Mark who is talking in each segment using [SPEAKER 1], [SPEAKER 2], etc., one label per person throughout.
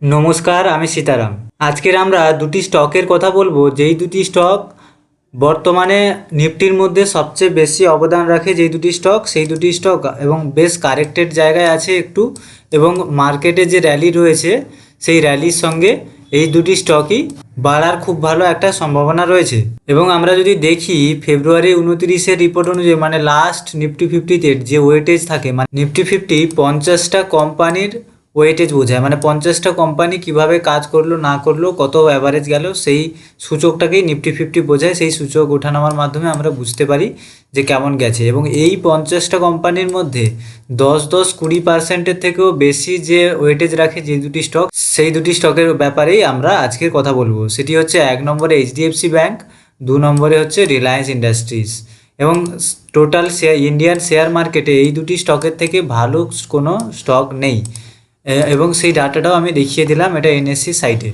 [SPEAKER 1] নমস্কার, আমি সীতারাম। আজকের আমরা দুটি স্টকের কথা বলবো, যেই দুটি স্টক বর্তমানে নিফটির মধ্যে সবচেয়ে বেশি অবদান রাখে। যেই দুটি স্টক, সেই দুটি স্টক এবং বেশ কারেক্টেড জায়গায় আছে একটু, এবং মার্কেটে যে র্যালি রয়েছে সেই র্যালির সঙ্গে এই দুটি স্টকই বাড়ার খুব ভালো একটা সম্ভাবনা রয়েছে। এবং আমরা যদি দেখি ফেব্রুয়ারি 29-এর রিপোর্ট অনুযায়ী, মানে লাস্ট নিফটি ফিফটিতে যে ওয়েটেজ থাকে, মানে নিফটি ফিফটি 50টা কোম্পানির ওয়েটেজ বোঝায়, মানে 50টা কোম্পানি কিভাবে কাজ করলো না করলো, কত অ্যাভারেজ গেল, সেই সূচকটাকেই নিফটি ফিফটি বোঝায়। সেই সূচক ওঠানামার মাধ্যমে আমরা বুঝতে পারি যে কেমন গেছে। এবং এই 50টা কোম্পানির মধ্যে 10-20-20%-এর থেকেও বেশি যে ওয়েটেজ রাখে যে দুটি স্টক, সেই দুটি স্টকের ব্যাপারেই আমরা আজকের কথা বলবো। সেটি হচ্ছে 1 নম্বরে এইচডিএফসি ব্যাঙ্ক, 2 নম্বরে হচ্ছে রিলায়েন্স ইন্ডাস্ট্রিজ। এবং টোটাল ইন্ডিয়ান শেয়ার মার্কেটে এই দুটি স্টকের থেকে ভালো কোনো স্টক নেই। এবং সেই ডাটাটাও আমি দেখিয়ে দিলাম, এটা এনএসসি সাইটে।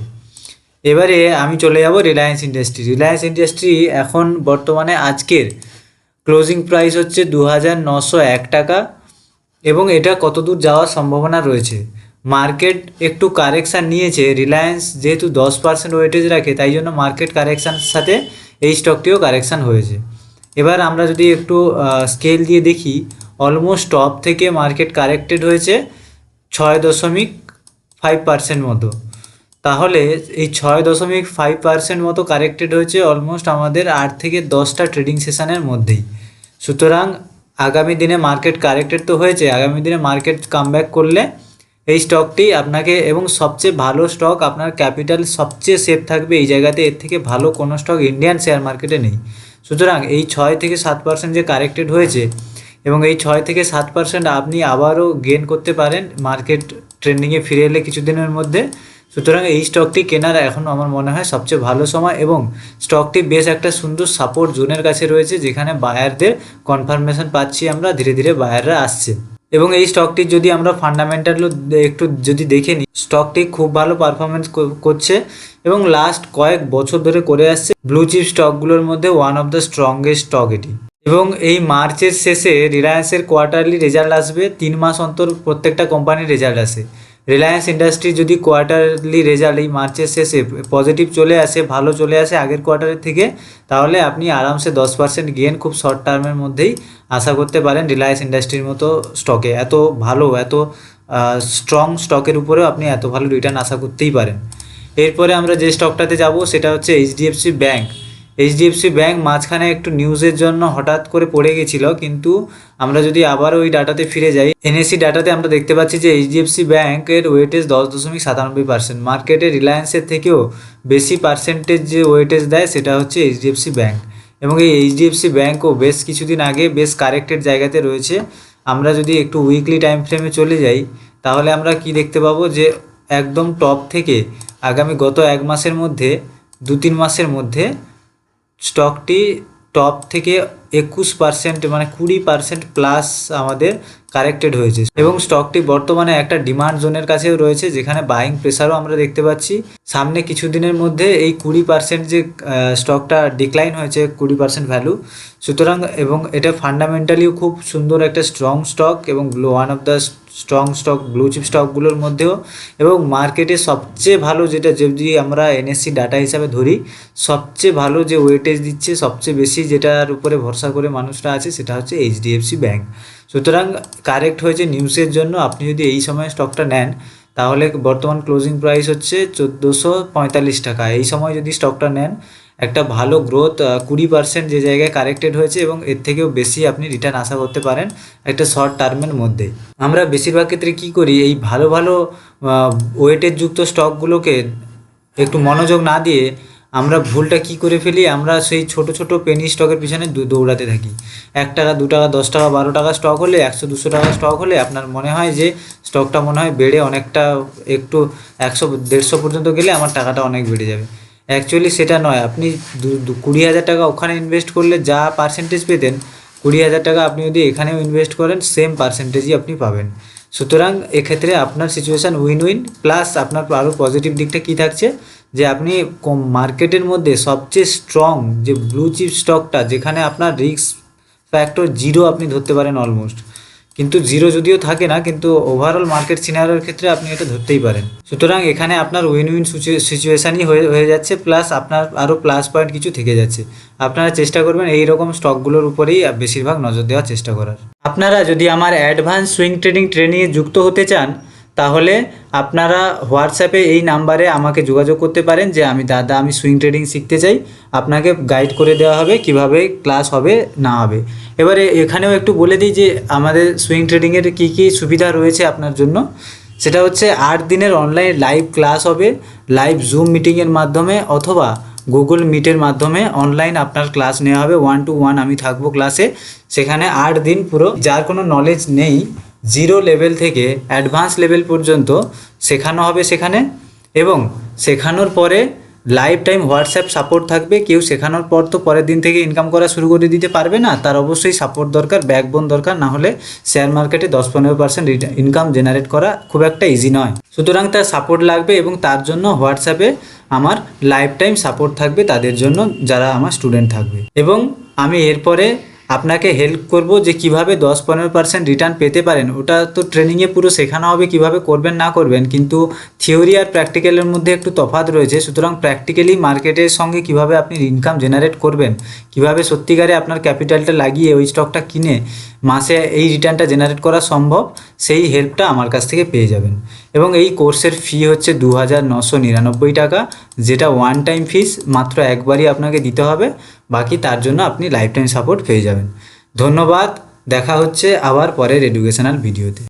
[SPEAKER 1] এবারে আমি চলে যাব রিলায়েন্স ইন্ডাস্ট্রি। রিলায়েন্স ইন্ডাস্ট্রি এখন বর্তমানে আজকের ক্লোজিং প্রাইস হচ্ছে 2901 টাকা, এবং এটা কতদূর যাওয়ার সম্ভাবনা রয়েছে। মার্কেট একটু কারেকশান নিয়েছে। রিলায়েন্স যেহেতু 10% ওয়েটেজ রাখে, তাই জন্য মার্কেট কারেকশানের সাথে এই স্টকটিও কারেকশান হয়েছে। এবার আমরা যদি একটু স্কেল দিয়ে দেখি, অলমোস্ট টপ থেকে মার্কেট কারেক্টেড হয়েছে 6.5% মতো। তাহলে এই 6.5% মতো কারেক্টেড হয়েছে অলমোস্ট আমাদের 8 থেকে 10টা ট্রেডিং সেশনের মধ্যেই। সুতরাং আগামী দিনে মার্কেট কারেক্টেড তো হয়েছে, আগামী দিনে মার্কেট কামব্যাক করলে এই স্টকটি আপনাকে, এবং সবচেয়ে ভালো স্টক, আপনার ক্যাপিটাল সবচেয়ে সেফ থাকবে এই জায়গাতে। এর থেকে ভালো কোনো স্টক ইন্ডিয়ান শেয়ার মার্কেটে নেই। সুতরাং এই 6-7% যে কারেক্টেড হয়েছে, এবং এই 6-7% আপনি আবারও গেন করতে পারেন মার্কেট ট্রেন্ডিংয়ে ফিরে এলে কিছুদিনের মধ্যে। সুতরাং এই স্টকটি কেনার এখন আমার মনে হয় সবচেয়ে ভালো সময়, এবং স্টকটি বেশ একটা সুন্দর সাপোর্ট জোনের কাছে রয়েছে, যেখানে বায়ারদের কনফার্মেশন পাচ্ছি আমরা, ধীরে ধীরে বায়াররা আসছে। এবং এই স্টকটির যদি আমরা ফান্ডামেন্টালও একটু যদি দেখে নিই, স্টকটি খুব ভালো পারফরমেন্স করছে এবং লাস্ট কয়েক বছর ধরে করে আসছে। ব্লু চিপ স্টকগুলোর মধ্যে one of the strongest stock এটি। এবং এই মার্চের শেষে রিলায়েন্সের কোয়ার্টারলি রেজাল্ট আসবে। 3 মাস অন্তর প্রত্যেকটা কোম্পানির রেজাল্ট আসে। রিলায়েন্স ইন্ডাস্ট্রি যদি কোয়ার্টারলি রেজাল্ট এই মার্চের শেষে পজিটিভ চলে আসে, ভালো চলে আসে আগের কোয়ার্টারের থেকে, তাহলে আপনি আরামসে 10% গেন খুব শর্ট টার্মের মধ্যেই আশা করতে পারেন রিলায়েন্স ইন্ডাস্ট্রির মতো স্টকে। এত ভালো, এত স্ট্রং স্টকের উপরেও আপনি এত ভালো রিটার্ন আশা করতেই পারেন। এরপরে আমরা যে স্টকটাতে যাব সেটা হচ্ছে এইচডিএফসি ব্যাঙ্ক। এইচডিএফসি ব্যাঙ্ক মাঝখানে একটু নিউজের জন্য হঠাৎ করে পড়ে গেছিল, কিন্তু আমরা যদি আবার ওই ডাটাতে ফিরে যাই, এনএসসি ডাটাতে আমরা দেখতে পাচ্ছি যে এইচডিএফসি ব্যাঙ্কের ওয়েটেজ 10.97%। মার্কেটে রিলায়েন্সের থেকেও বেশি পার্সেন্টেজ যে ওয়েটেজ দেয় সেটা হচ্ছে এইচডিএফসি ব্যাঙ্ক। এবং এই এইচডিএফসি ব্যাঙ্কও বেশ কিছুদিন আগে বেশ কারেক্টেড জায়গাতে রয়েছে। আমরা যদি একটু উইকলি টাইম ফ্রেমে চলে যাই, তাহলে আমরা কি দেখতে পাবো যে একদম টপ থেকে আগামী গত 1 মাসের মধ্যে, 2-3 মাসের মধ্যে স্টকটি টপ থেকে 21%, মানে 20% প্লাস আমাদের কারেক্টেড হয়েছে। এবং স্টকটি বর্তমানে একটা ডিমান্ড জোনের কাছেও রয়েছে, যেখানে বাইং প্রেসারও আমরা দেখতে পাচ্ছি। সামনে কিছুদিনের মধ্যে এই 20% যে স্টকটা ডিক্লাইন হয়েছে, 20% ভ্যালু। সুতরাং এবং এটা ফান্ডামেন্টালিও খুব সুন্দর একটা স্ট্রং স্টক, এবং one of the strong stock blue chip স্টকগুলোর মধ্যেও। এবং মার্কেটে সবচেয়ে ভালো যেটা, যদি আমরা এনএসসি ডাটা হিসাবে ধরি, সবচেয়ে ভালো যে ওয়েটেজ দিচ্ছে, সবচেয়ে বেশি যেটার উপরে ভরসা করে মানুষরা আছে, সেটা হচ্ছে এইচডিএফসি ব্যাঙ্ক। সুতরাং কারেক্ট হয়েছে নিউজের জন্য। আপনি যদি এই সময় স্টকটা নেন, তাহলে বর্তমান ক্লোজিং প্রাইস হচ্ছে 1445 টাকা। এই সময় যদি স্টকটা নেন, একটা ভালো গ্রোথ, 20% যে জায়গায় কারেক্টেড হয়েছে, এবং এর থেকেও বেশি আপনি রিটার্ন আশা করতে পারেন একটা শর্ট টার্মের মধ্যে। আমরা বেশিরভাগ ক্ষেত্রে কী করি, এই ভালো ভালো ওয়েটেজ যুক্ত স্টকগুলোকে একটু মনোযোগ না দিয়ে আমরা ভুলটা কি করে ফেলি, আমরা সেই ছোট ছোট পেনি স্টকের পিছনে দৌড়াতে থাকি। 1 টাকা, 2 টাকা, 10 টাকা, 12 টাকা স্টক হলে, 100-200 টাকা স্টক হলে আপনার মনে হয় যে স্টকটা মনে হয় বেড়ে অনেকটা, একটু 100-150 পর্যন্ত গেলে আমার টাকাটা অনেক বেড়ে যাবে। অ্যাকচুয়ালি সেটা নয়। আপনি 20,000 টাকা ওখানে ইনভেস্ট করলে যা পার্সেন্টেজ পেতেন, 20,000 টাকা আপনি যদি এখানেও ইনভেস্ট করেন, সেম পার্সেন্টেজই আপনি পাবেন। সুতরাং এক্ষেত্রে আপনার সিচুয়েশান উইন উইন। প্লাস আপনার আরও পজিটিভ দিকটা কী থাকছে, যে আপনি মার্কেটের মধ্যে সবচেয়ে স্ট্রং যে ব্লু চিপ স্টকটা, যেখানে আপনার রিস্ক ফ্যাক্টর 0 আপনি ধরতে পারেন অলমোস্ট, কিন্তু জিরো যদিও থাকে না, কিন্তু ওভারঅল মার্কেট সিনারিওর ক্ষেত্রে আপনি এটা ধরতেই পারেন। সুতরাং এখানে আপনার উইন উইন সিচুয়েশানই হয়ে যাচ্ছে, প্লাস আপনার আরও প্লাস পয়েন্ট কিছু থেকে যাচ্ছে। আপনারা চেষ্টা করবেন এই রকম স্টকগুলোর উপরেই বেশিরভাগ নজর দেওয়ার চেষ্টা করার। আপনারা যদি আমার অ্যাডভান্স সুইং ট্রেডিং ট্রেনিংয়ে যুক্ত হতে চান, তাহলে আপনারা হোয়াটসঅ্যাপে এই নাম্বারে আমাকে যোগাযোগ করতে পারেন যে আমি সুইং ট্রেডিং শিখতে চাই। আপনাকে গাইড করে দেওয়া হবে কিভাবে ক্লাস হবে না হবে। এবারে এখানেও একটু বলে দিই যে আমাদের সুইং ট্রেডিংয়ের কী কী সুবিধা রয়েছে আপনার জন্য। সেটা হচ্ছে 8 দিনের অনলাইন লাইভ ক্লাস হবে, লাইভ জুম মিটিংয়ের মাধ্যমে অথবা গুগল মিটের মাধ্যমে অনলাইন আপনার ক্লাস নেওয়া হবে। 1 to 1 আমি থাকবো ক্লাসে। সেখানে 8 দিন পুরো যার কোনো নলেজ নেই, জিরো লেভেল থেকে অ্যাডভান্স লেভেল পর্যন্ত শেখানো হবে সেখানে। এবং শেখানোর পরে লাইফ টাইম হোয়াটসঅ্যাপ সাপোর্ট থাকবে। কেউ শেখানোর পর তো পরের দিন থেকে ইনকাম করা শুরু করে দিতে পারবে না, তার অবশ্যই সাপোর্ট দরকার, ব্যাকবোন দরকার। না হলে শেয়ার মার্কেটে 10-15% ইনকাম জেনারেট করা খুব একটা ইজি নয়। সুতরাং তার সাপোর্ট লাগবে এবং তার জন্য হোয়াটসঅ্যাপে আমার লাইফ টাইম সাপোর্ট থাকবে তাদের জন্য যারা আমার স্টুডেন্ট থাকবে। এবং আমি এরপরে আপনাকে হেল্প করব যে কিভাবে 10-15% রিটার্ন পেতে পারেন। ওটা তো ট্রেনিংয়ে পুরো শেখানো হবে কিভাবে করবেন না করবেন, কিন্তু থিওরি আর প্র্যাকটিক্যালের মধ্যে একটু তফাৎ রয়েছে। সুতরাং প্র্যাকটিক্যালি মার্কেটের সঙ্গে কিভাবে আপনি ইনকাম জেনারেট করবেন, কিভাবে সত্যিকারে আপনার ক্যাপিটালটা লাগিয়ে ওই স্টকটা কিনে মাসে এই রিটার্নটা জেনারেট করা সম্ভব, সেই হেল্পটা আমার কাছ থেকে পেয়ে যাবেন। এবং এই কোর্সের ফি হচ্ছে 2999 টাকা, যেটা ওয়ান টাইম ফিস, মাত্র একবারই আপনাকে দিতে হবে। বাকি তার জন্য আপনি লাইফ টাইম সাপোর্ট পেয়ে যাবেন। ধন্যবাদ, দেখা হচ্ছে আবার পরের এডুকেশনাল ভিডিওতে।